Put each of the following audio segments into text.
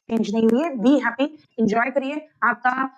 Change नहीं हुई है। बी हैप्पी, एंजॉय करिए। आपका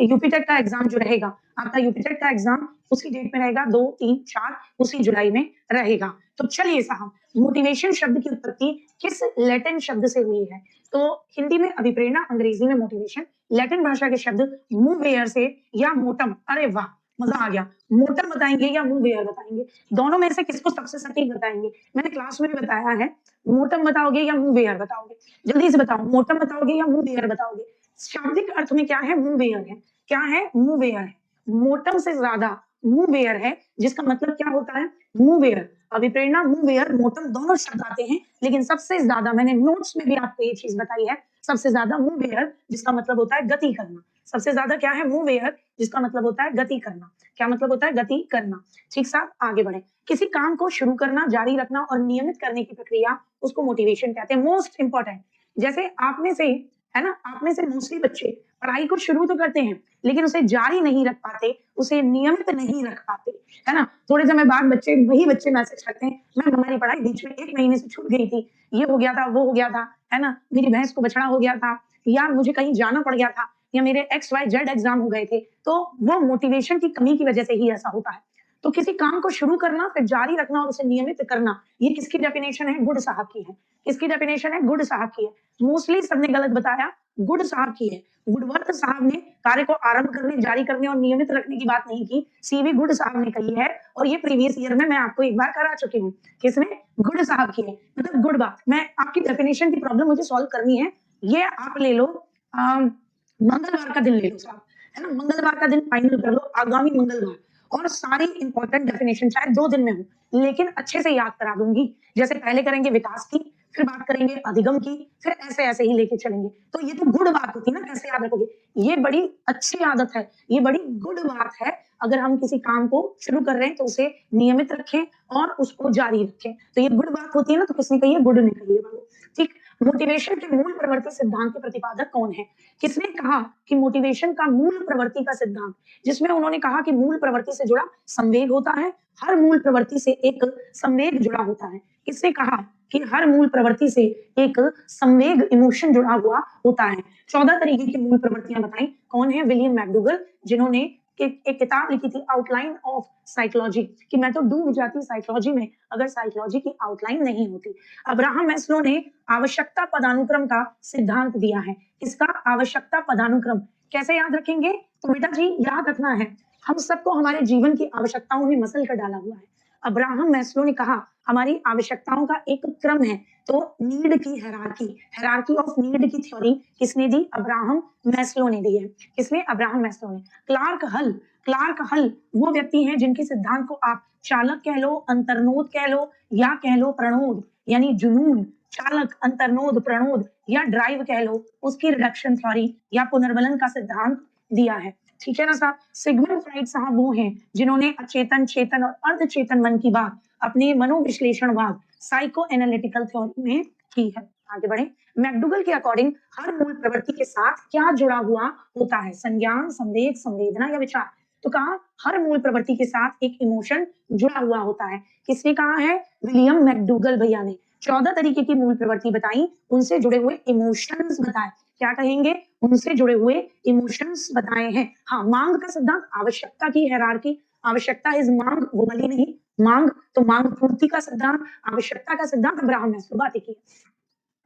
यूपीटेट का एग्जाम जो रहेगा, आपका यूपीटेट का एग्जाम उसी डेट में रहेगा, 2, 3, 4 उसी जुलाई में रहेगा। तो चलिए साहब, मोटिवेशन शब्द की उत्पत्ति किस लैटिन शब्द से हुई है? तो हिंदी में अभिप्रेरणा, अंग्रेजी में मोटिवेशन, लैटिन भाषा के शब्द मूवेयर से या मोटम। अरे वाह, मजा आ गया। मोटम बताएंगे या मूवेयर बताएंगे? दोनों में से किसको सबसे सटीक बताएंगे? मैंने क्लास में भी बताया है, मोटम बताओगे या मूवेयर बताओगे? जल्दी से बताओ, मोटम बताओगे या मूवेयर बताओगे? शाब्दिक अर्थ में क्या है? मूवेयर है। क्या है? मूवेयर है। मोटम से ज्यादा मूवेयर है, जिसका मतलब क्या होता है? मूवेयर, अभिप्रेरणा, मूवेयर, मोटम दोनों शब्द आते हैं, लेकिन सबसे ज्यादा मैंने नोट्स में भी आपको ये चीज बताई है, सबसे ज्यादा मूवेयर, जिसका मतलब होता है गति करना। सबसे ज्यादा क्या है? मूवेयर, जिसका मतलब होता है गति करना। क्या मतलब होता है? गति करना। ठीक साहब, आगे बढ़े। किसी काम को शुरू करना, जारी रखना और नियमित करने की प्रक्रिया, उसको मोटिवेशन कहते हैं। मोस्ट इंपॉर्टेंट, जैसे आप में से, है ना, आप में से मोस्टली बच्चे पढ़ाई को शुरू तो करते हैं, लेकिन उसे जारी नहीं रख पाते, उसे नियमित नहीं रख पाते, है ना। थोड़े समय बाद वही बच्चे मैसेज करते हैं, मैम हमारी पढ़ाई बीच में 1 महीने से छूट गई थी, ये हो गया था, वो हो गया था, है ना, मेरी भैंस को बछड़ा हो गया था, या मुझे कहीं जाना पड़ गया था, या मेरे XYZ एग्जाम हो गए थे। तो वो मोटिवेशन की कमी की वजह से ही ऐसा होता है। तो किसी काम को शुरू करना, फिर जारी रखना और उसे नियमित करना, ये किसकी डेफिनेशन है? गुड साहब की है। किसकी डेफिनेशन है? गुड साहब की है। मोस्टली सबने गलत बताया, गुड साहब की है। गुडवर्थ साहब ने कार्य को आरंभ करने, जारी करने और नियमित रखने की बात नहीं की, सीवी गुड साहब ने कही है, और ये प्रीवियस ईयर में मैं आपको एक बार करा चुकी हूँ। किसने? गुड साहब की है, मतलब गुड बात। मैं आपकी डेफिनेशन की प्रॉब्लम मुझे सॉल्व करनी है, ये आप ले लो, मंगलवार का दिन ले लो साहब, है ना, मंगलवार का दिन फाइनल कर लो, आगामी मंगलवार, और सारी इंपॉर्टेंट डेफिनेशन चाहे 2 दिन में हो, लेकिन अच्छे से याद करा दूंगी। जैसे पहले करेंगे विकास की, फिर बात करेंगे अधिगम की, फिर ऐसे ऐसे ही लेके चलेंगे। तो ये तो गुड बात होती है ना, कैसे याद रखोगे? ये बड़ी अच्छी आदत है, ये बड़ी गुड बात है। अगर हम किसी काम को शुरू कर रहे हैं तो उसे नियमित रखें और उसको जारी रखें, तो ये गुड बात होती है ना। तो किसने कही है? गुड ने कही है। ठीक। मोटिवेशन के मूल प्रवृत्ति सिद्धांत के प्रतिपादक कौन है? किसने कहा कि मोटिवेशन का मूल प्रवृत्ति का सिद्धांत, जिसमें उन्होंने कहा कि मूल प्रवृत्ति से जुड़ा संवेग होता है, हर मूल प्रवृत्ति से एक संवेग जुड़ा होता है। किसने कहा कि हर मूल प्रवृत्ति से एक संवेग, इमोशन जुड़ा हुआ होता है? 14 तरीके की मूल प्रवृत्तियां बताई। कौन है? विलियम मैकडूगल, जिन्होंने एक किताब लिखी थी, आउटलाइन ऑफ साइकोलॉजी, कि मैं तो डूब जाती साइकोलॉजी में अगर साइकोलॉजी की आउटलाइन नहीं होती। अब्राहम मैस्लो ने आवश्यकता पदानुक्रम का सिद्धांत दिया है। इसका आवश्यकता पदानुक्रम कैसे याद रखेंगे? तो बेटा जी याद रखना है, हम सबको हमारे जीवन की आवश्यकताओं में मसल कर डाला हुआ है। अब्राहम मैस्लो ने कहा हमारी आवश्यकताओं का एक क्रम है, तो नीड की हायरार्की ऑफ नीड की थ्योरी किसने दी? अब्राहम मैस्लो ने दी है। किसने? अब्राहम मैस्लो ने। क्लार्क हल वो व्यक्ति हैं जिनके सिद्धांत को आप चालक कह लो, अंतर्नोद कह लो, या कह लो प्रणोद, यानी जुनून, चालक, अंतर्नोद, प्रणोद या ड्राइव कह लो, उसकी रिडक्शन थ्योरी या पुनर्बलन का सिद्धांत दिया है। ठीक है ना साहब। सिगमंड फ्राइड साहब वो हैं जिन्होंने अचेतन, चेतन और अर्धचेतन मन की बात अपने मनोविश्लेषणवाद, साइको एनालिटिकल थ्योरी में की है। आगे बढ़े। मैकडूगल के अकॉर्डिंग हर मूल प्रवृत्ति के साथ क्या जुड़ा हुआ होता है? संज्ञान, संवेग, संवेदना या विचार? तो कहा हर मूल प्रवृत्ति के साथ एक इमोशन जुड़ा हुआ होता है। किसने कहा है? विलियम मैकडूगल भैया ने। 14 तरीके की मूल प्रवृत्ति बताई, उनसे जुड़े हुए इमोशंस बताए। क्या कहेंगे? उनसे जुड़े हुए इमोशंस बताए हैं। हाँ, मांग का सिद्धांत, आवश्यकता की हायरार्की, आवश्यकता इज मांग, वो वाली नहीं, मांग तो मांग पूर्ति का सिद्धांत, आवश्यकता का सिद्धांत अब्राहम मैस्लो, बात की।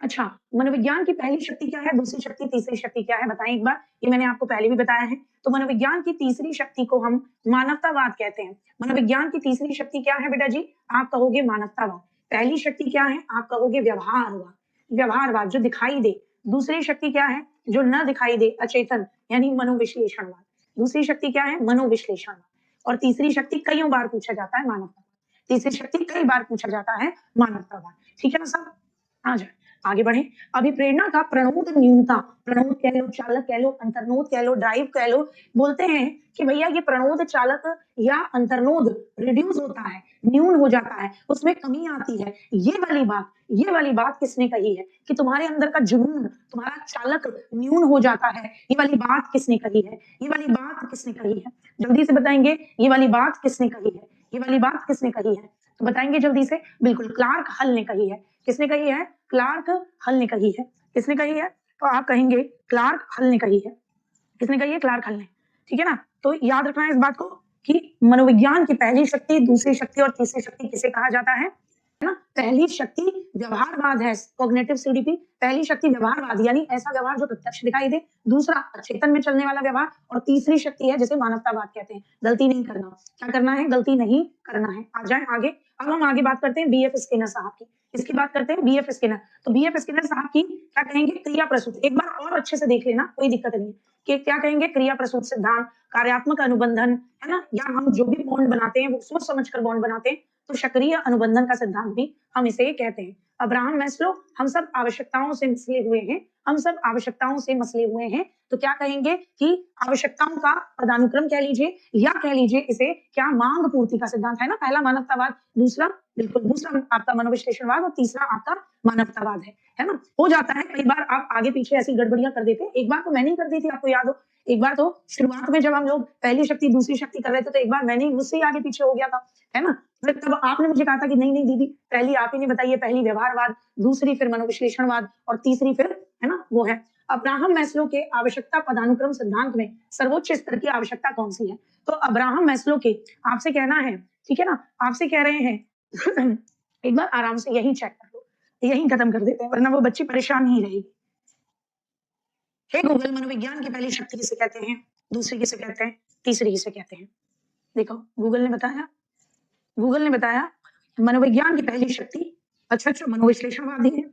अच्छा, मनोविज्ञान की पहली शक्ति क्या है? दूसरी शक्ति, तीसरी शक्ति क्या है? बताएं एक बार। ये मैंने आपको पहले भी बताया है। तो मनोविज्ञान की तीसरी शक्ति को हम मानवतावाद कहते हैं। मनोविज्ञान की तीसरी शक्ति क्या है बेटा जी? आप कहोगे मानवतावाद। पहली शक्ति क्या है? आप कहोगे व्यवहारवाद, व्यवहारवाद जो दिखाई दे। दूसरी शक्ति क्या है? जो न दिखाई दे, अचेतन, यानी मनोविश्लेषणवाद। दूसरी शक्ति क्या है? मनोविश्लेषणवाद। और तीसरी शक्ति कई बार पूछा जाता है, मानवतावाद। तीसरी शक्ति कई बार पूछा जाता है, मानवतावाद। ठीक है ना सब? आ जाए, आगे बढ़े। अभिप्रेरणा का प्रणोद न्यूनता, प्रणोद कह लो, चालक कह लो, अंतर्नोद कह लो, ड्राइव कह लो, बोलते हैं कि भैया ये प्रणोद, चालक या अंतर्नोद रिड्यूस होता है, न्यून हो जाता है, उसमें कमी आती है। ये वाली बात किसने कही है? कि तुम्हारे अंदर का जुनून, तुम्हारा चालक न्यून हो जाता है, ये वाली बात किसने कही है? ये वाली बात किसने कही है? जल्दी से बताएंगे, ये वाली बात किसने कही है? ये वाली बात किसने कही है? तो बताएंगे जल्दी से। बिल्कुल, क्लार्क हल ने कही है। किसने कही है? क्लार्क हल ने कही है। किसने कही है? तो आप कहेंगे क्लार्क हल ने कही है। किसने कही है? क्लार्क हल ने। ठीक है ना? तो याद रखना है इस बात को कि मनोविज्ञान की पहली शक्ति, दूसरी शक्ति और तीसरी शक्ति किसे कहा जाता है ना? पहली शक्ति व्यवहारवाद है, कॉग्निटिव सीडीपी। पहली शक्ति व्यवहारवाद यानी ऐसा व्यवहार जो प्रत्यक्ष दिखाई दे, दूसरा अचेतन में चलने वाला व्यवहार, और तीसरी शक्ति है जिसे मानवतावाद कहते हैं। गलती नहीं करना। क्या करना है? गलती नहीं करना है। आ जाए आगे। अब हम आगे बात करते हैं बीएफ स्किनर साहब की। इसकी बात करते हैं बीएफ स्किनर। तो बीएफ स्किनर साहब की क्या कहेंगे? क्रिया प्रसूत। एक बार और अच्छे से देख लेना, कोई दिक्कत नहीं है कि क्या कहेंगे? क्रिया प्रसूत सिद्धांत, कार्यात्मक अनुबंधन, है ना? या हम जो भी बॉन्ड बनाते हैं वो सोच समझकर बॉन्ड बनाते हैं, तो सक्रिय अनुबंधन का सिद्धांत भी हम इसे कहते हैं। अब्राहम मैस्लो, हम सब आवश्यकताओं से मसले हुए हैं, हम सब आवश्यकताओं से मसले हुए हैं। तो क्या कहेंगे कि आवश्यकताओं का पदानुक्रम कह लीजिए, या कह लीजिए इसे क्या मांग पूर्ति का सिद्धांत है ना। पहला मानवतावाद, दूसरा बिल्कुल दूसरा आपका मनोविश्लेषणवाद, और तीसरा आपका मानवतावाद है ना। हो जाता है कई बार आप आगे पीछे ऐसी गड़बड़ियां कर देते हैं। एक बार तो मैंने ही कर दी थी, आपको याद हो। एक बार तो शुरुआत में जब हम लोग पहली शक्ति दूसरी शक्ति कर रहे थे, तो एक बार मैंने मुझसे ही आगे पीछे हो गया था, है ना। फिर तब आपने मुझे कहा था कि नहीं नहीं दीदी, पहली आप ही ने बताइए, पहली व्यवहारवाद, दूसरी फिर मनोविश्लेषणवाद, और तीसरी फिर, है ना, वो है अब्राहम मैस्लो के आवश्यकता पदानुक्रम सिद्धांत में सर्वोच्च स्तर की आवश्यकता कौन सी है। तो अब्राहम मैस्लो के आपसे कहना है, ठीक है ना, आपसे कह रहे हैं एक बार आराम से यही चेक कर लो, यही खत्म कर देते हैं, वरना वो बच्ची परेशान ही रहेगी। हे गूगल, मनोविज्ञान की पहली शक्ति किसे कहते हैं, दूसरी किसे कहते हैं, तीसरी किसे कहते हैं। देखो गूगल ने बताया, गूगल ने बताया मनोविज्ञान की पहली शक्ति, अच्छा अच्छा मनोविश्लेषणवादी है।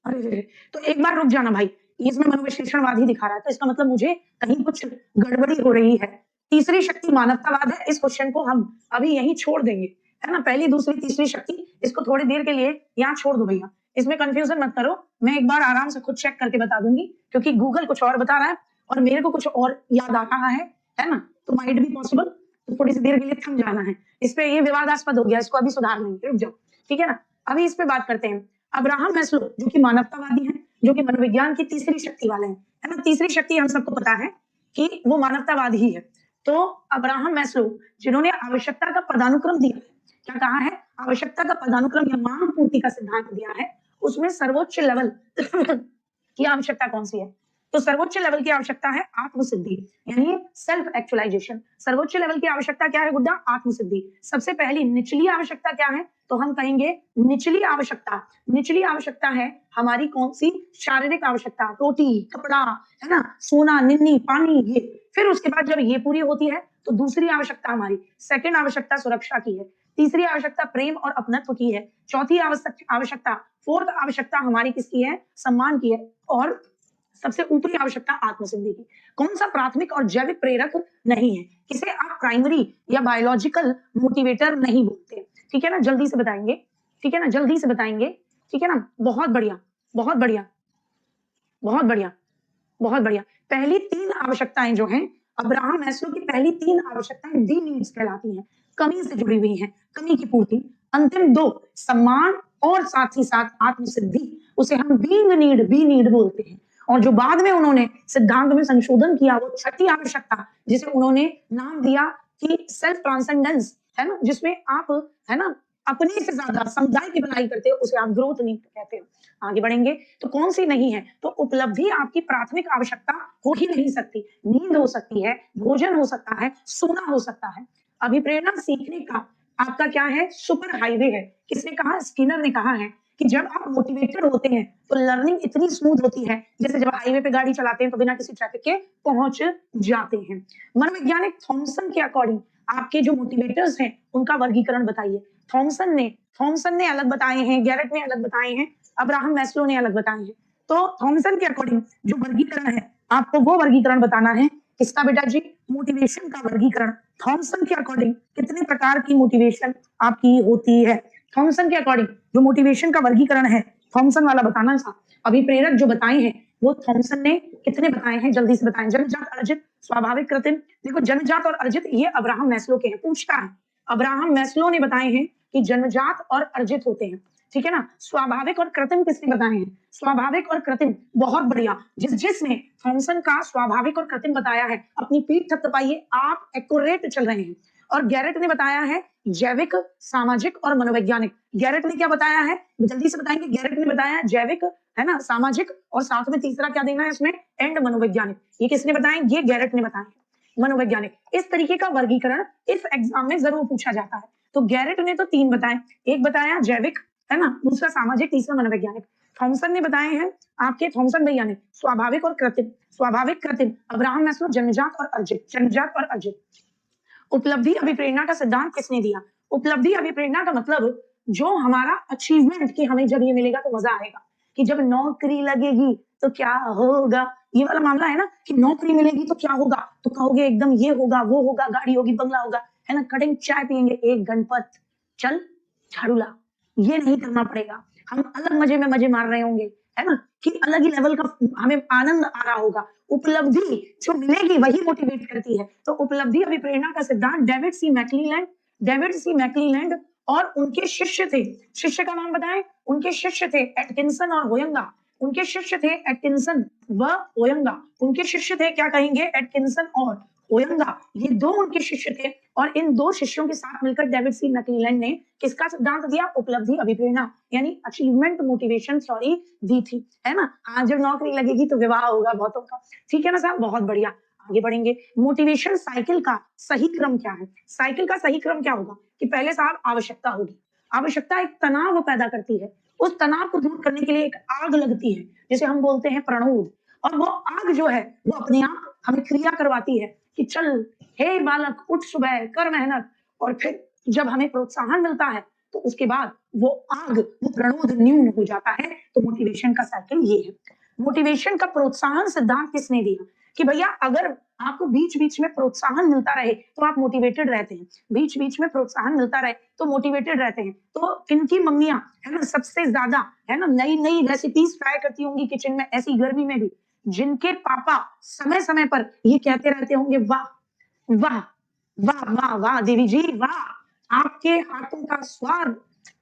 अरे तो एक बार रुक जाना भाई, इसमें मनोविश्लेषणवाद ही दिखा रहा है, तो इसका मतलब मुझे कहीं कुछ गड़बड़ी हो रही है। तीसरी शक्ति मानवतावाद है। इस क्वेश्चन को हम अभी यहीं छोड़ देंगे, है ना। पहली दूसरी तीसरी शक्ति, इसको थोड़ी देर के लिए यहाँ छोड़ दो भैया, इसमें कंफ्यूजन मत करो। मैं एक बार आराम से खुद चेक करके बता दूंगी, क्योंकि गूगल कुछ और बता रहा है और मेरे को कुछ और याद आ रहा है ना। तो माइट भी पॉसिबल, तो थोड़ी सी देर के लिए थम जाना है। इस पे ये विवादास्पद हो गया, इसको अभी सुधार लेंगे, रुक जाओ, ठीक है ना। अभी इस पे बात करते हैं। अब्राहम मैस्लो जो कि मानवतावादी हैं, जो कि मनोविज्ञान की तीसरी शक्ति वाले हैं, है ना। तीसरी शक्ति हम सबको पता है कि वो मानवतावाद ही है। तो अब्राहम मैस्लो जिन्होंने आवश्यकता का पदानुक्रम दिया है, क्या कहा है? आवश्यकता का पदानुक्रम या मांग पूर्ति का सिद्धांत दिया है, उसमें सर्वोच्च लेवल की आवश्यकता कौन सी है? तो सर्वोच्च लेवल की आवश्यकता है आत्मसिद्धि, यानी सेल्फ एक्चुअलाइजेशन। सर्वोच्च लेवल की आवश्यकता क्या है गुड्डा? आत्मसिद्धि। सबसे पहली निचली आवश्यकता क्या है? तो हम कहेंगे निचली आवश्यकता, निचली आवश्यकता है हमारी कौन सी? शारीरिक आवश्यकता, रोटी, कपड़ा, है ना, सोना, निन्नी, पानी, ये। फिर उसके बाद जब ये पूरी होती है, तो दूसरी आवश्यकता हमारी, सेकंड आवश्यकता सुरक्षा की है, तीसरी आवश्यकता प्रेम और अपनत्व की है, चौथी आवश्यकता, फोर्थ आवश्यकता हमारी किसकी है? सम्मान की है, और सबसे ऊपरी आवश्यकता आत्मसिद्धि की। कौन सा प्राथमिक और जैविक प्रेरक नहीं है, किसे आप प्राइमरी या बायोलॉजिकल मोटिवेटर नहीं बोलते, ठीक है ना। जल्दी से बताएंगे, ठीक है ना, जल्दी से बताएंगे, ठीक है ना। बहुत बढ़िया, बहुत बढ़िया, बहुत बढ़िया, बहुत बढ़िया। पहली तीन आवश्यकताएं जो हैं, अब्राहम मैस्लो की पहली तीन आवश्यकताएं डी नीड्स कहलाती हैं, कमी से जुड़ी हुई हैं, कमी की पूर्ति। अंतिम दो, सम्मान और साथ ही साथ आत्मसिद्धि, उसे हम बीइंग नीड, बी नीड बोलते हैं। और जो बाद में उन्होंने सिद्धांत में संशोधन किया, वो छठी आवश्यकता, जिसे उन्होंने नाम दिया कि सेल्फ ट्रांसेंडेंस, है ना, जिसमें आप, है ना, अपने से ज्यादा समुदाय की भलाई करते हो, उसे आप ग्रोथ नीड कहते हो। आगे बढ़ेंगे तो कौन सी नहीं है? तो उपलब्धि आपकी प्राथमिक आवश्यकता हो ही नहीं सकती। नींद हो सकती है, भोजन हो सकता है, सोना हो सकता है। अभिप्रेरणा सीखने का आपका क्या है? सुपर हाईवे है। किसने कहा? स्किनर ने कहा है कि जब आप मोटिवेटेड होते हैं तो लर्निंग इतनी स्मूथ होती है, जैसे जब हाईवे पे गाड़ी चलाते हैं तो बिना किसी ट्रैफिक के पहुंच जाते हैं। मनोवैज्ञानिक थॉमसन के अकॉर्डिंग आपके जो मोटिवेटर्स हैं उनका वर्गीकरण बताइए। थॉमसन ने अलग बताए हैं, गैरेट ने अलग बताए हैं, अब्राहम मैस्लो ने अलग बताए हैं। तो थॉमसन के अकॉर्डिंग जो वर्गीकरण है, आपको वो वर्गीकरण बताना है। किसका बेटा जी? मोटिवेशन का वर्गीकरण। थॉमसन के अकॉर्डिंग कितने प्रकार की मोटिवेशन आपकी होती है? थॉमसन के अकॉर्डिंग जो मोटिवेशन का वर्गीकरण है, थॉमसन वाला बताना था। अभिप्रेरक जो बताए हैं वो थॉमसन ने कितने बताए हैं? जल्दी से बताएं। जन्मजात, अर्जित, स्वाभाविक, कृत्रिम। देखो जन्मजात और अर्जित ये अब्राहम मैस्लो के हैं, पूछता है। अब्राहम मैस्लो ने बताए हैं कि जन्मजात और अर्जित होते हैं, ठीक है ना। स्वाभाविक और कृत्रिम किसने बताए हैं? स्वाभाविक और कृत्रिम, बहुत बढ़िया। जिसने थॉमसन का स्वाभाविक और कृत्रिम बताया है, अपनी पीठ थपथपाइए, आप एक्यूरेट चल रहे हैं। और गैरेट ने बताया है जैविक, सामाजिक और मनोवैज्ञानिक। गैरेट ने क्या बताया है, जल्दी से बताएंगे। गैरेट ने बताया है जैविक, है ना, सामाजिक और साथ में तीसरा क्या देना है इसमें, एंड मनोवैज्ञानिक। ये किसने बताया, ये गैरेट ने बताया है, मनोवैज्ञानिक। इस तरीके का वर्गीकरण इस एग्जाम में जरूर पूछा जाता है। तो गैरेट ने तो 3 बताए, एक बताया जैविक, है ना, दूसरा सामाजिक, तीसरा मनोवैज्ञानिक। थॉमसन ने बताए हैं, आपके थॉमसन भैया ने स्वाभाविक और कृत्रिम। स्वाभाविक, कृत्रिम अब्राहम मैस्लो जन्मजात और अर्जित, जन्मजात और अर्जित। उपलब्धि अभिप्रेरणा का सिद्धांत किसने दिया, उपलब्धि अभिप्रेरणा का मतलब जो हमारा अचीवमेंट, कि हमें जब ये मिलेगा तो मजा आएगा, कि जब नौकरी लगेगी तो क्या होगा, ये वाला मामला है ना, कि नौकरी मिलेगी तो क्या होगा, तो कहोगे एकदम ये होगा वो होगा, गाड़ी होगी, बंगला होगा, है ना, कटिंग चाय पियेंगे, एक गणपत चल झाड़ू ला, ये नहीं करना पड़ेगा, हम अलग मजे में मजे मार रहे होंगे, है ना, कि अलग ही लेवल का हमें आनंद आ रहा होगा। उपलब्धि जो मिलेगी वही मोटिवेट करती है। तो उपलब्धि अभिप्रेरणा का सिद्धांत डेविड सी मैकलीलैंड और उनके शिष्य थे। शिष्य का नाम बताएं, उनके शिष्य थे एटकिंसन और होयंगा। उनके शिष्य थे एटकिंसन व होयंगा। उनके शिष्य थे, क्या कहेंगे, एटकिंसन और होयंगा। ये 2 उनके शिष्य थे और इन 2 शिष्यों के साथ मिलकर डेविड सी मैकलीलैंड ने किसका सिद्धांत दिया, उपलब्धि अभिप्रेरणा यानी अचीवमेंट मोटिवेशन थ्योरी दी थी, है ना। आज जब नौकरी लगेगी तो विवाह होगा बहुतों का, ठीक है ना साहब, बहुत बढ़िया। आगे बढ़ेंगे, मोटिवेशन साइकिल का सही क्रम क्या है। साइकिल का सही क्रम क्या होगा, कि पहले साहब आवश्यकता होगी। आवश्यकता एक तनाव पैदा करती है, उस तनाव को दूर करने के लिए एक आग लगती है, जिसे हम बोलते हैं प्रणोद। और वो आग जो है वो अपने आप हमें क्रिया करवाती है कि चल हे बालक उठ, सुबह कर मेहनत। और फिर जब हमें प्रोत्साहन मिलता है तो उसके बाद वो आग, वो प्रणोद न्यून हो जाता है। तो मोटिवेशन का साइकिल ये है। मोटिवेशन का प्रोत्साहन सिद्धांत किसने दिया, कि भैया अगर आपको बीच बीच में प्रोत्साहन मिलता रहे तो आप मोटिवेटेड रहते हैं, बीच बीच में प्रोत्साहन मिलता रहे तो मोटिवेटेड रहते हैं। तो इनकी मम्मियां, है ना, सबसे ज्यादा, है ना, नई नई रेसिपीज ट्राई करती होंगी किचन में, ऐसी गर्मी में भी, जिनके पापा समय समय पर ये कहते रहते होंगे, वाह वाह वाह वाह वाह देवी जी वाह, आपके हाथों का स्वाद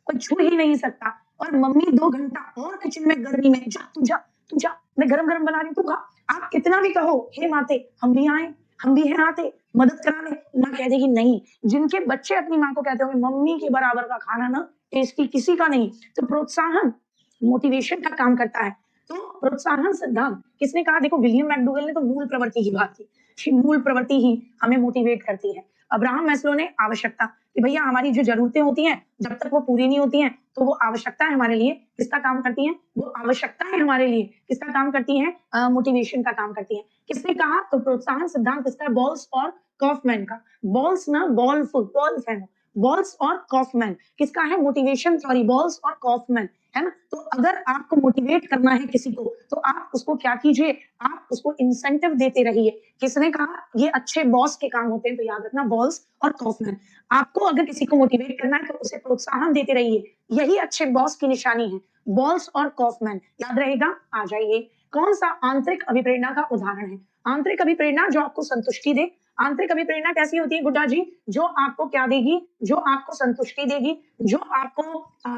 कोई छू ही नहीं सकता। और मम्मी 2 घंटा और किचन में गर्मी में, जा तू जा तू जा, मैं गरम गरम बना रही हूँ, तू खा। आप कितना भी कहो हे माते हम भी आए, हम भी हैं आते मदद कराने, माँ कह देगी नहीं। जिनके बच्चे अपनी माँ को कहते होंगे मम्मी के बराबर का खाना ना टेस्टी किसी का नहीं। तो प्रोत्साहन मोटिवेशन का काम करता है। तो प्रोत्साहन सिद्धांत किसने कहा, देखो विलियम मैकडूगल ने तो मूल प्रवृत्ति की बात की, मूल प्रवृत्ति ही हमें मोटिवेट करती है। अब्राहम मैस्लो ने आवश्यकता, कि भैया हमारी जो जरूरतें होती हैं जब तक वो पूरी नहीं होती हैं तो वो आवश्यकता है हमारे लिए किसका काम करती हैं, वो आवश्यकता है हमारे लिए किसका काम करती हैं, मोटिवेशन का काम करती हैं। किसने कहा, तो प्रोत्साहन सिद्धांत किसका, बॉल्स और कॉफमैन का। बॉल्स ना बॉल फुटबॉल फैन, बॉल्स और कॉफमैन किसका है, मोटिवेशन थ्योरी, बॉल्स और कॉफमैन, है ना। तो अगर आपको मोटिवेट करना है किसी को तो आप उसको क्या कीजिए, आप उसको इंसेंटिव देते रहिए। किसने कहा, ये अच्छे बॉस के काम होते हैं, तो याद रखना बॉल्स और कॉफमैन। आपको अगर किसी को मोटिवेट करना है तो उसे प्रोत्साहन देते रहिए, यही अच्छे बॉस की निशानी है, बॉल्स और कॉफमैन, याद रहेगा। आ जाइए, कौन सा आंतरिक अभिप्रेरणा का उदाहरण है। आंतरिक अभिप्रेरणा जो आपको संतुष्टि दे। आंतरिक अभिप्रेरणा कैसी होती है गुड्डा जी, जो आपको क्या देगी, जो आपको संतुष्टि देगी, जो आपको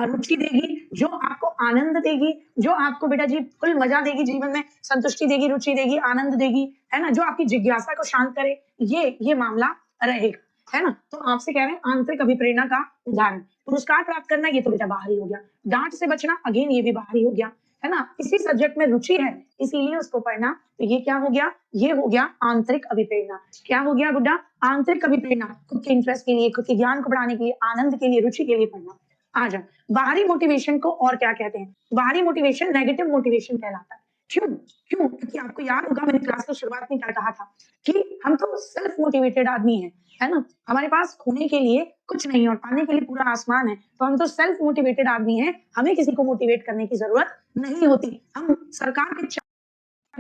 रुचि देगी, जो आपको आनंद देगी, जो आपको बेटा जी फुल मजा देगी जीवन में, संतुष्टि देगी, रुचि देगी, आनंद देगी, है ना, जो आपकी जिज्ञासा को शांत करे, ये मामला रहेगा, है ना। तो आपसे कह रहे हैं आंतरिक अभिप्रेरणा का उदाहरण। पुरस्कार प्राप्त करना ये तो बेटा बाहरी हो गया, डांट से बचना अगेन ये भी बाहरी हो गया, है ना। किसी सब्जेक्ट में रुचि है इसीलिए उसको पढ़ना, तो ये क्या हो गया, ये हो गया आंतरिक अभिप्रेरणा। क्या हो गया गुड्डा, आंतरिक अभिप्रेरणा, खुद के इंटरेस्ट के लिए, खुद के ज्ञान को बढ़ाने के लिए, आनंद के लिए, रुचि के लिए पढ़ना। आ जा, बाहरी मोटिवेशन को और क्या कहते हैं, बाहरी मोटिवेशन नेगेटिव मोटिवेशन कहलाता है। क्यों क्यों, क्योंकि आपको याद होगा मैंने क्लास की शुरुआत में क्या कहा था, कि हम तो सेल्फ मोटिवेटेड आदमी हैं, है ना, हमारे पास खोने के लिए कुछ नहीं और पाने के लिए पूरा आसमान है, तो हम तो सेल्फ मोटिवेटेड आदमी हैं, हमें किसी को मोटिवेट करने की जरूरत नहीं होती। हम सरकार के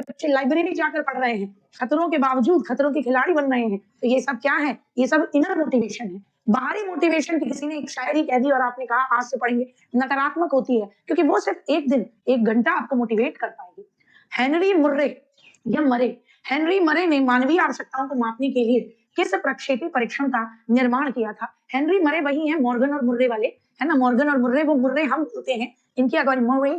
बच्चे लाइब्रेरी जाकर पढ़ रहे हैं, खतरों के बावजूद खतरों के खिलाड़ी बन रहे हैं, तो ये सब क्या है, ये सब इनर मोटिवेशन है। बाहरी मोटिवेशन की किसी ने एक शायरी कह दी और आपने कहा आज से पढ़ेंगे, नकारात्मक होती है, क्योंकि वो सिर्फ एक दिन 1 घंटा आपको मोटिवेट कर पाएगी। हेनरी मुर्रे या मरे, हेनरी मरे ने मानवीय आवश्यकताओं को मापने के लिए किस प्रक्षेपी परीक्षण का निर्माण किया था। हेनरी मरे वही है मॉर्गन और मुर्रे वाले, है ना, मॉर्गन और मुर्रे, वो मुर्रे हम बोलते हैं, इनकी according Murray,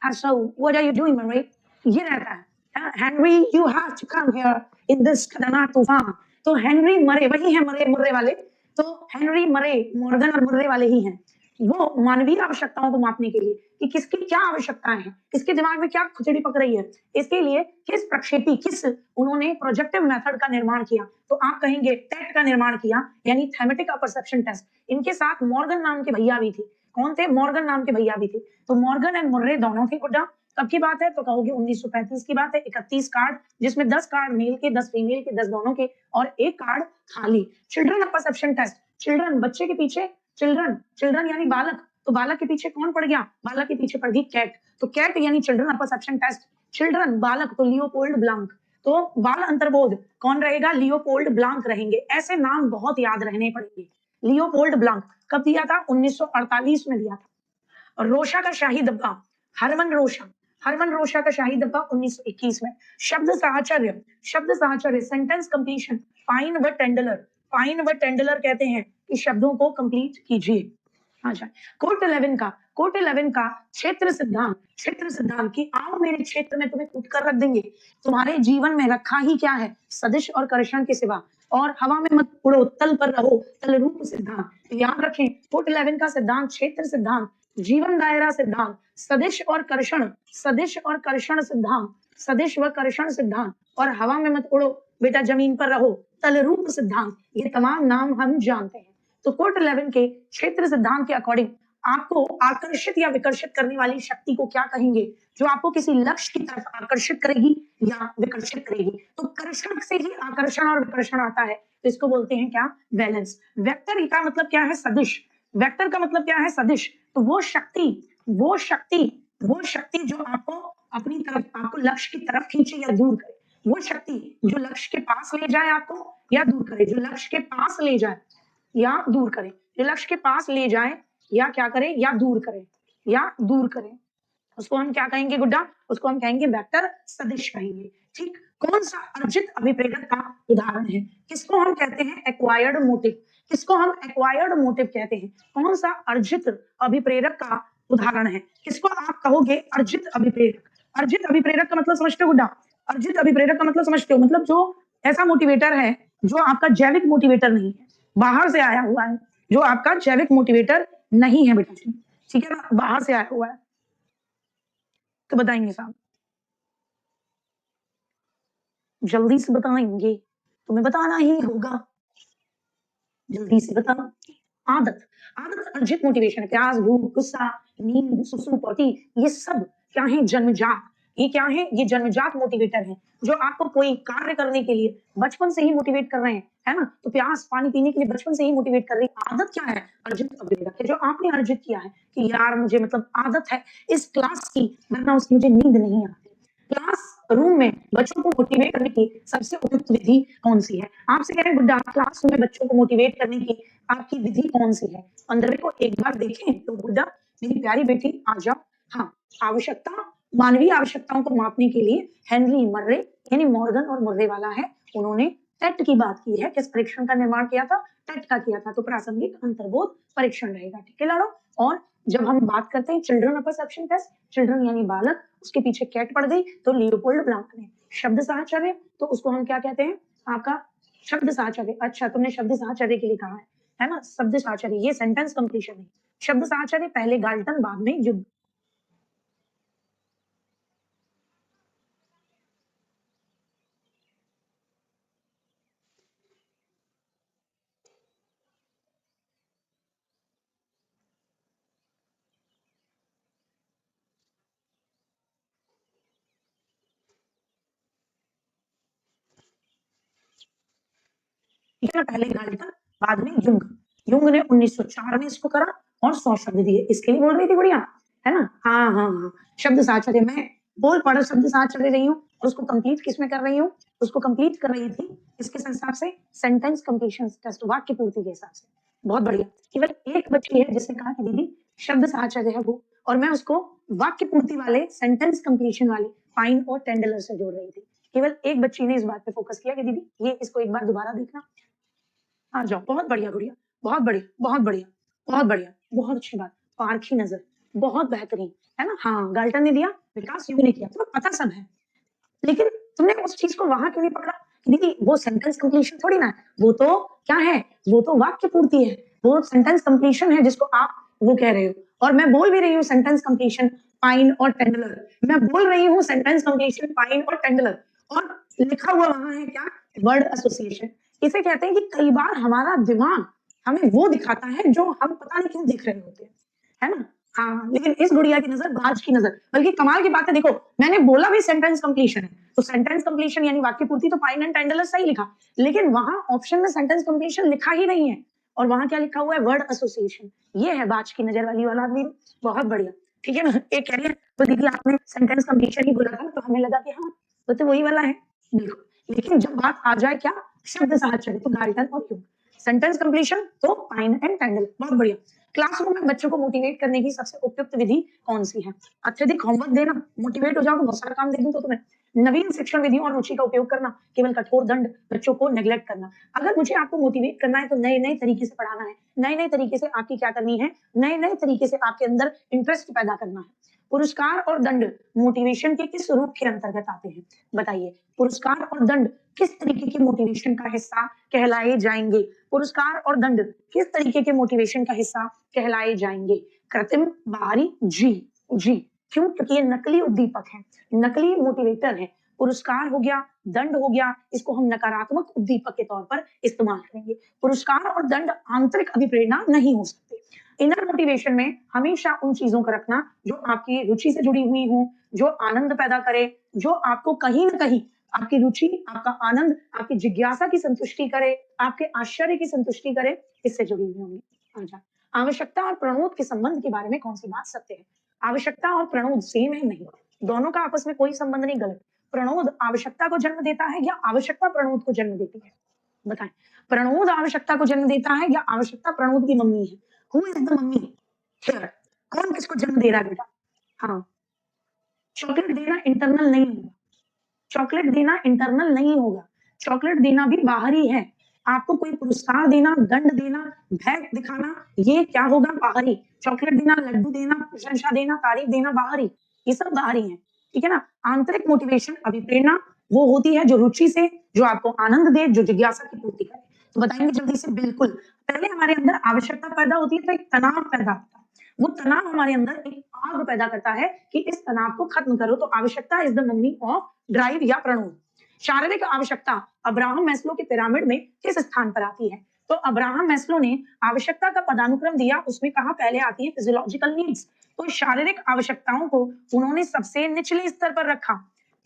so what are you doing Murray, ये रहता है, Henry you have to come here in this खतरनाक तूफान। तो हेनरी मरे वही है मरे मुर्रे वाले, तो हेनरी मरे, मॉर्गन और मुर्रे वाले ही हैं। वो मानवीय आवश्यकताओं को मापने के लिए कि किसकी क्या आवश्यकताएं हैं, किसके दिमाग में क्या खिचड़ी पक रही है, इसके लिए किस प्रक्षेपी किस उन्होंने प्रोजेक्टिव मेथड का निर्माण किया। तो आप कहेंगे टेट का निर्माण किया, यानी थैमेटिक परसेप्शन टेस्ट। इनके साथ मॉर्गन नाम के भैया भी थे। कौन थे? मॉर्गन नाम के भैया भी थे। तो मॉर्गन एंड मुर्रे दोनों थे। गुड्डा कब की बात है? तो कहोगे 1935 की बात है। 31 कार्ड, जिसमें 10 कार्ड मेल के, 10 फीमेल के, 10 दोनों के, और एक कार्ड खाली। चिल्ड्रन परसेप्शन टेस्ट, चिल्ड्रन बच्चे के पीछे, चिल्ड्रन चिल्ड्रन यानी बालक, तो बालक के पीछे कौन पड़ गया? बालक के पीछे पड़ गई कैट। तो कैट यानी चिल्ड्रन परसेप्शन टेस्ट। चिल्ड्रन बालक तो लियोपोल्ड ब्लांक, तो बाल अंतर्बोध कौन रहेगा? लियोपोल्ड ब्लांक रहेंगे। ऐसे नाम बहुत याद रहने पड़ेंगे। लियोपोल्ड ब्लांक कब दिया था? 1948 में दिया था। रोशा का शाही डब्बा, हरमन रोशा, हरमन रोशा का शाही डब्बा 1921 में। शब्द साहचर्य, शब्द साहचर्य सेंटेंस कंप्लीशन, फाइन व टेंडलर, फाइन व टेंडलर कहते हैं कि शब्दों को कंप्लीट कीजिए। अच्छा, कोर्ट 11 का, कोर्ट 11 का क्षेत्र सिद्धांत, क्षेत्र सिद्धांत की आओ मेरे क्षेत्र में तुम्हें कूट कर रख देंगे। तुम्हारे जीवन में रखा ही क्या है? सदिश और कर्षण के सिवा, और हवा में मत उड़ो, तल पर रहो, तल रूप सिद्धांत। तो याद रखें कोर्ट 11 का सिद्धांत, क्षेत्र सिद्धांत, जीवन दायरा सिद्धांत, सदिश और कर्षण, सदिश और कर्षण सिद्धांत, सदिश व कर्षण सिद्धांत, और हवा में मत उड़ो बेटा, जमीन पर रहो, तल रूप सिद्धांत। ये तमाम नाम हम जानते हैं। तो कोर्ट 11 के क्षेत्र सिद्धांत के अकॉर्डिंग आपको आकर्षित या विकर्षित करने वाली शक्ति को क्या कहेंगे? जो आपको किसी लक्ष्य की तरफ आकर्षित करेगी या विकर्षित करेगी। तो कर्षण से ही आकर्षण और विकर्षण आता है, तो इसको बोलते हैं क्या? बैलेंस। वेक्टर का मतलब क्या है? सदिश। वेक्टर का मतलब क्या है? सदिश। तो वो शक्ति, वो शक्ति, वो शक्ति जो आपको अपनी तरफ, आपको लक्ष्य की तरफ खींचे या दूर करे, वो शक्ति जो लक्ष्य के पास ले जाए आपको या दूर करे, जो लक्ष्य के पास ले जाए या दूर करे, जो लक्ष्य के पास ले जाए या क्या करे? या दूर करे, या दूर करे, उसको हम क्या कहेंगे गुड्डा? उसको हम कहेंगे वेक्टर सदिश कहेंगे। ठीक, कौन सा अर्जित अभिप्रेरक का उदाहरण है? किसको हम कहते हैं? Acquired motive. किसको हम एक्वायर्ड मोटिव कहते हैं? कौन सा अर्जित अभिप्रेरक का उदाहरण है? किसको आप कहोगे अर्जित अभिप्रेरक? अर्जित अभिप्रेरक का मतलब समझते हो गुड्डा? अर्जित अभिप्रेरक का मतलब समझते हो? मतलब जो ऐसा मोटिवेटर है जो आपका जैविक मोटिवेटर नहीं है, बाहर से आया हुआ है, जो आपका जैविक मोटिवेटर नहीं है बेटा। ठीक है ना, बाहर से आया हुआ है। तो बताएंगे साहब, जल्दी से बताएंगे, तुम्हें बताना ही होगा, जल्दी से बताओ। आदत, आदत अर्जित मोटिवेशन है। प्यास, भूख, गुस्सा, नींद, सुसु, पॉटी, ये सब क्या है? जन्मजात। ये क्या है? ये जन्मजात मोटिवेटर है, जो आपको कोई कार्य करने के लिए बचपन से ही मोटिवेट कर रहे हैं, है ना? तो प्यास पानी पीने के लिए बचपन से ही मोटिवेट कर रही है। आदत क्या है? अर्जित अभिप्रेरक है, जो आपने अर्जित किया है कि यार मुझे मतलब आदत है इस क्लास की, वरना उसकी मुझे नींद नहीं आती। क्लास रूम में बच्चों को मोटिवेट करने की सबसे उपयुक्त विधि कौन सी है? आपसे कह रहे हैं बुड्ढा, क्लास रूम में बच्चों को मोटिवेट करने की आपकी विधि कौन सी है? 15वें को एक बार देखें तो बुड्ढा मेरी प्यारी बेटी आ जाओ। हाँ, आवश्यकता, मानवीय आवश्यकताओं को मापने के लिए हेनरी मर्रे यानी मॉर्गन और मुर्रे वाला है, उन्होंने टेट की बात की है। किस परीक्षण का निर्माण किया था? टेट का किया था। तो प्रासंगिक अंतर्बोध परीक्षण रहेगा। ठीक है लाड़ो। और जब हम बात करते हैं चिल्ड्रन परसेप्शन टेस्ट, चिल्ड्रन यानी बालक, उसके पीछे कैट पड़ गई तो लियोपोल्ड ब्लांक ने। शब्द साहचर्य, तो उसको हम क्या कहते हैं? आपका शब्द साहचर्य। अच्छा, तुमने शब्द साहचर्य के लिए कहा है ना? शब्द साहचर्य ये सेंटेंस कंप्लीशन है। शब्द साहचर्य पहले गाल्टन बाद में युग। ठीक है ना, पहले गाल्टन बाद में युंग। युंग ने 1904 में इसको करा और 100 शब्द दिए। इसके लिए बोल रही थी गुड़िया, है ना? हाँ हाँ हाँ, शब्द साहचर्य मैं बोल पढ़ शब्द साहचर्य रही हूँ और उसको कंप्लीट किसमें कर रही हूँ? उसको कंप्लीट कर रही थी इसके हिसाब से सेंटेंस कंप्लीशन टेस्ट, वाक्य पूर्ति के हिसाब से। बहुत बढ़िया। केवल एक बच्ची है जिसने कहा कि दीदी शब्द साहचर्य है वो, और मैं उसको वाक्य पूर्ति वाले सेंटेंस कंप्लीशन वाले फाइन और टेंडलर से जोड़ रही थी। केवल एक बच्ची ने इस बात पे फोकस किया कि दीदी ये इसको एक बार दोबारा देखना। आ जाओ, बहुत बढ़िया गुड़िया, बहुत बढ़िया, बहुत बढ़िया, बहुत बढ़िया, बहुत अच्छी बात। पारखी नजर, बहुत बेहतरीन, है ना? हाँ, गाल्टन ने दिया, विकास युग ने किया, तुम्हें पता सब है, लेकिन तुमने उस चीज को वहां क्यों नहीं पकड़ा कि दीदी वो सेंटेंस कंप्लीशन थोड़ी ना है, वो तो क्या है, वो तो वाक्य पूर्ति है, वो सेंटेंस कंप्लीशन है जिसको आप वो कह रहे हो। और मैं बोल भी रही हूँ सेंटेंस कंप्लीशन पाइन और टेंडलर, मैं बोल रही हूँ सेंटेंस कंप्लीशन पाइन और टेंडलर, और लिखा हुआ वहां है क्या, वर्ड एसोसिएशन। इसे कहते हैं कि कई बार हमारा दिमाग हमें वो दिखाता है जो हम पता नहीं क्यों देख रहे होते हैं, है ना। हाँ, लेकिन इस गुड़िया की नजर बाज की नजर, बल्कि कमाल की बात है, देखो मैंने बोला भी सेंटेंस कंप्लीशन है, तो सेंटेंस कंप्लीशन यानी वाक्य पूर्ति तो पाइन एंड टेंडलर सही लिखा, लेकिन वहां ऑप्शन में सेंटेंस कंप्लीशन लिखा ही नहीं है, और वहां क्या लिखा हुआ है, वर्ड एसोसिएशन। ये है बाज की नजर वाली वाला आदमी, बहुत बढ़िया। ठीक है ना, एक कह रही है तो दीदी आपने सेंटेंस कंप्लीशन ही बोला था, तो हमें लगा कि हाँ तो वही वाला है, बिल्कुल। लेकिन जब बात आ जाए क्या, शब्द साहब चले तो गार्डन और क्यों, सेंटेंस कंप्लीशन तो पाइन एंड टेंडलर, बहुत बढ़िया। क्लासरूम में बच्चों को मोटिवेट करने की सबसे उपयुक्त विधि कौन सी है, अत्यधिक होमवर्क देना, मोटिवेट हो जाओ तो बहुत सारा काम दे दूं तो तुम्हें, नवीन शिक्षण विधियों और रुचि का उपयोग करना, केवल कठोर दंड, बच्चों को नेग्लेक्ट करना। अगर मुझे आपको मोटिवेट करना है तो नए नए तरीके से पढ़ाना है, नए नए तरीके से आपकी क्या करनी है, नए नए तरीके से आपके अंदर इंटरेस्ट पैदा करना है। पुरस्कार और दंड मोटिवेशन के किस रूप के अंतर्गत आते हैं, बताइए। पुरस्कार और दंड किस तरीके के मोटिवेशन का हिस्सा कहलाए जाएंगे, पुरस्कार और दंड किस तरीके के मोटिवेशन का हिस्सा कहलाए जाएंगे। कृत्रिम, बाहरी, जी जी, क्यों, क्योंकि ये नकली उद्दीपक है, नकली मोटिवेटर है। पुरस्कार हो गया, दंड हो गया, इसको हम नकारात्मक उद्दीपक के तौर पर इस्तेमाल करेंगे। पुरस्कार और दंड आंतरिक अभिप्रेरणा नहीं हो सकते। इनर मोटिवेशन में हमेशा उन चीजों को रखना जो आपकी रुचि से जुड़ी हुई हो, जो आनंद पैदा करे, जो आपको कहीं ना कहीं आपकी रुचि, आपका आनंद, आपकी जिज्ञासा की संतुष्टि करे, आपके आश्चर्य की संतुष्टि करे, इससे जुड़ी हुई होंगी। अच्छा, आवश्यकता और प्रणोद के संबंध के बारे में कौन सी बात सत्य है, आवश्यकता और प्रणोद सेम है, नहीं, दोनों का आपस में कोई संबंध नहीं, गलत। प्रणोद आवश्यकता को जन्म देता है या आवश्यकता प्रणोद को जन्म देती है, बताएं। प्रणोद आवश्यकता को जन्म देता है या आवश्यकता प्रणोद की मम्मी है, who is the mummy here, कौन किसको जन्म दे रहा है बेटा। हाँ, चॉकलेट देना इंटरनल नहीं होगा, चॉकलेट देना इंटरनल नहीं होगा, चॉकलेट देना भी बाहरी है। आपको कोई पुरस्कार देना, दंड देना, भय दिखाना, ये क्या होगा, बाहरी। चॉकलेट देना, लड्डू देना, प्रशंसा देना, तारीफ देना, बाहरी, ये सब बाहरी है। ठीक है ना। आंतरिक मोटिवेशन, अभिप्रेरणा, वो होती है जो रुचि से, जो आपको आनंद दे, जो जिज्ञासा की पूर्ति करे। तो बताएंगे जल्दी से, बिल्कुल। पहले हमारे अंदर आवश्यकता पैदा होती है तो एक तनाव पैदा होता है, वो तनाव हमारे अंदर एक आग पैदा करता है कि इस तनाव को खत्म करो, तो आवश्यकता is the mummy of drive या प्रणोद। शारीरिक आवश्यकता अब्राहम मैस्लो के पिरामिड में किस स्थान पर आती है, तो अब्राहम मैस्लो ने आवश्यकता का पदानुक्रम दिया, उसमें कहा पहले आती है फिजियोलॉजिकल नीड्स, तो शारीरिक आवश्यकताओं को उन्होंने सबसे निचले स्तर पर रखा।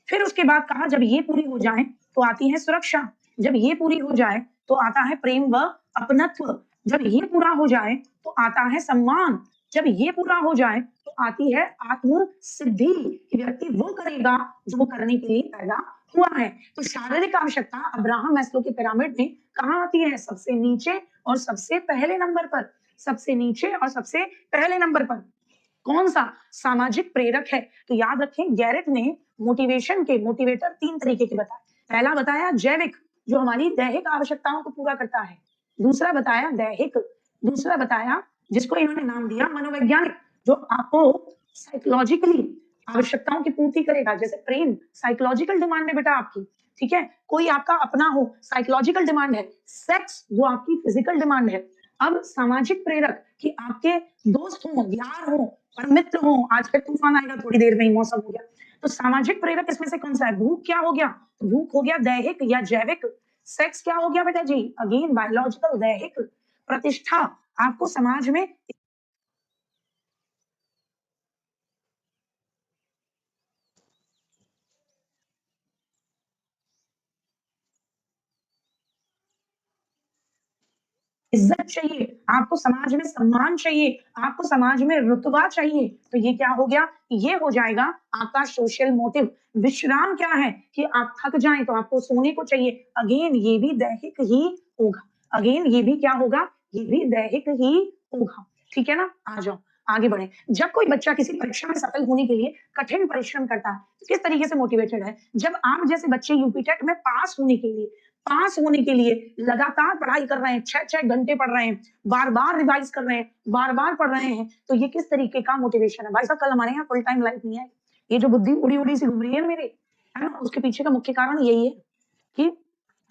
फिर उसके बाद कहा जब ये पूरी हो जाए तो आती है सुरक्षा, जब ये पूरी हो जाए तो आता है प्रेम व अपनत्व, जब ये पूरा हो जाए तो आता है सम्मान, जब ये पूरा हो जाए तो आती है आत्म सिद्धि, व्यक्ति वो करेगा जो वो करने के लिए पैदा हुआ है। तो शारीरिक आवश्यकता अब्राहम मैस्लो के पिरामिड में कहाँ आती है, सबसे नीचे और सबसे पहले नंबर पर, सबसे नीचे और सबसे पहले नंबर पर। कौन सा, सामाजिक प्रेरक है। तो याद रखें, गैरेट ने मोटिवेशन के मोटिवेटर 3 तरीके के बताए। पहला बताया जैविक, जो हमारी दैहिक आवश्यकताओं को पूरा करता है, दूसरा बताया दैहिक, दूसरा बताया जिसको इन्होंने नाम दिया मनोवैज्ञानिक, जो आपको साइकोलॉजिकली आवश्यकताओं की पूर्ति करेगा, जैसे प्रेम साइकोलॉजिकल डिमांड है बेटा आपकी, ठीक है, कोई आपका अपना हो साइकोलॉजिकल डिमांड है, सेक्स वो आपकी फिजिकल डिमांड है। अब सामाजिक प्रेरक कि आपके दोस्त हो, यार हो और मित्र हो, आज फिर तूफान आएगा थोड़ी देर में ही, मौसम हो गया, तो सामाजिक प्रेरक इसमें से कौन सा है, भूख क्या हो गया, भूख हो गया दैहिक या जैविक, सेक्स क्या हो गया बेटा जी, अगेन बायोलॉजिकल दैहिक, प्रतिष्ठा आपको समाज में इज्जत चाहिए, आपको समाज में सम्मान चाहिए, आपको समाज में रुतबा चाहिए, तो ये क्या हो गया, ये हो जाएगा आपका सोशल मोटिव। विश्राम क्या है कि आप थक जाएं तो आपको सोने को चाहिए, अगेन ये भी दैहिक ही होगा, अगेन ये भी क्या होगा, ये भी दैहिक ही होगा। ठीक है ना, आ जाओ आगे बढ़े। जब कोई बच्चा किसी परीक्षा में सफल होने के लिए कठिन परिश्रम करता है, तो किस तरीके से मोटिवेटेड है, जब आप जैसे बच्चे यूपी टेट में पास होने के लिए लगातार पढ़ाई कर रहे हैं, 6-6 घंटे पढ़ रहे हैं, बार-बार रिवाइज कर रहे हैं, बार-बार पढ़ रहे हैं, तो ये किस तरीके का मोटिवेशन है। भाई साहब कल हमारे यहाँ फुल टाइम लाइफ नहीं है, ये जो बुद्धि उड़ी-उड़ी सी घूम रही है मेरी, है ना, उसके पीछे का मुख्य कारण यही है कि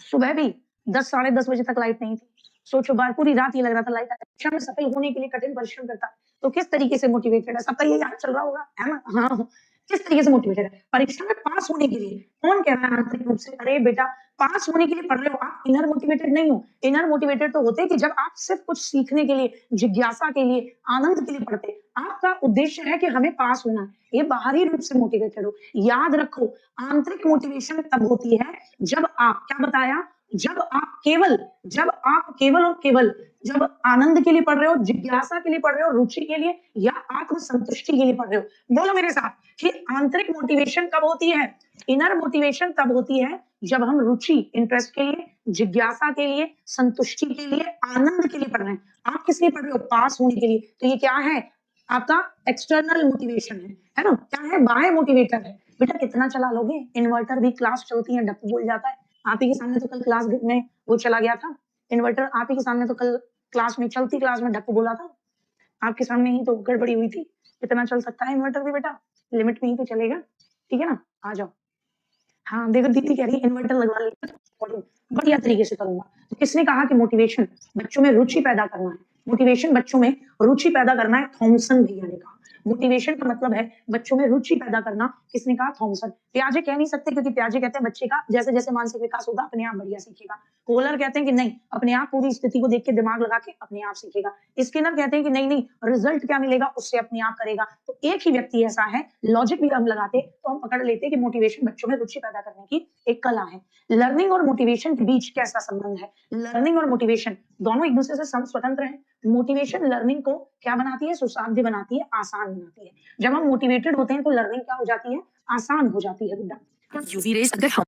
सुबह भी 10 साढ़े 10 बजे तक लाइट नहीं थी। सोचो बार पूरी रात ये लग रहा था लाइट कक्षा में सफल होने के लिए कठिन परिश्रम करता है। तो किस तरीके से मोटिवेटेड है? सबका यही हाल चल रहा होगा, है ना? हाँ, किस तरीके से मोटिवेटेड है? परीक्षा में पास होने के लिए कौन कह रहा है आंतरिक रूप से अरे बेटा पास होने के लिए पढ़ रहे हो, आप इनर मोटिवेटेड नहीं हो। इनर मोटिवेटेड तो होते हैं कि जब आप सिर्फ कुछ सीखने के लिए, जिज्ञासा के लिए, आनंद के लिए पढ़ते। आपका उद्देश्य है कि हमें पास होना है, ये बाहरी रूप से मोटिवेटेड हो। याद रखो, आंतरिक मोटिवेशन तब होती है जब आप क्या बताया? जब आप केवल और केवल जब आनंद के लिए पढ़ रहे हो, जिज्ञासा के लिए पढ़ रहे हो, रुचि के लिए या आत्मसंतुष्टि के लिए पढ़ रहे हो। बोलो मेरे साथ कि आंतरिक मोटिवेशन कब होती है? इनर मोटिवेशन तब होती है जब हम रुचि, इंटरेस्ट के लिए, जिज्ञासा के लिए, संतुष्टि के लिए, आनंद के लिए पढ़ रहे हैं। आप किस लिए पढ़ रहे हो? पास होने के लिए। तो ये क्या है? आपका एक्सटर्नल मोटिवेशन है ना? क्या है? बाह्य मोटिवेटर है। बेटा कितना चला लोगे? इन्वर्टर भी क्लास चलती है, डप्पू बोल जाता है। आप ही के सामने तो कल क्लास में वो चला गया था इन्वर्टर, आप ही के सामने तो कल क्लास में चलती क्लास में डप्पू बोला था। आपके सामने ही तो गड़बड़ी हुई थी। कितना चल सकता है इन्वर्टर भी बेटा? लिमिट में ही तो चलेगा। ठीक है ना? आ जाओ। हाँ, देखो दीदी कह रही है इन्वर्टर लगवा लीजिए, बढ़िया तरीके से करूंगा। तो किसने कहा कि मोटिवेशन बच्चों में रुचि पैदा करना है? मोटिवेशन बच्चों में रुचि पैदा करना है, थॉमसन भैया ने कहा। मोटिवेशन का मतलब है बच्चों में रुचि पैदा करना। किसने कहा? थॉमसन। पियाजे कह नहीं सकते क्योंकि पियाजे कहते हैं बच्चे का जैसे जैसे मानसिक विकास होगा अपने आप बढ़िया सीखेगा। कोहलर कहते हैं कि नहीं, अपने आप पूरी स्थिति को देख के दिमाग लगा के अपने आप सीखेगा। स्किनर कहते हैं कि नहीं नहीं, रिजल्ट क्या मिलेगा उससे अपने आप करेगा। तो एक ही व्यक्ति ऐसा है, लॉजिक भी हम लगाते तो हम पकड़ लेते कि मोटिवेशन बच्चों में रुचि पैदा करने की एक कला है। लर्निंग और मोटिवेशन के बीच कैसा संबंध है? लर्निंग और मोटिवेशन दोनों एक दूसरे से स्वतंत्र हैं। मोटिवेशन लर्निंग को क्या बनाती है? सुसाध्य बनाती है, आसान बनाती है। जब हम मोटिवेटेड होते हैं तो लर्निंग क्या हो जाती है? आसान हो जाती है बेटा। UV rays अगर हम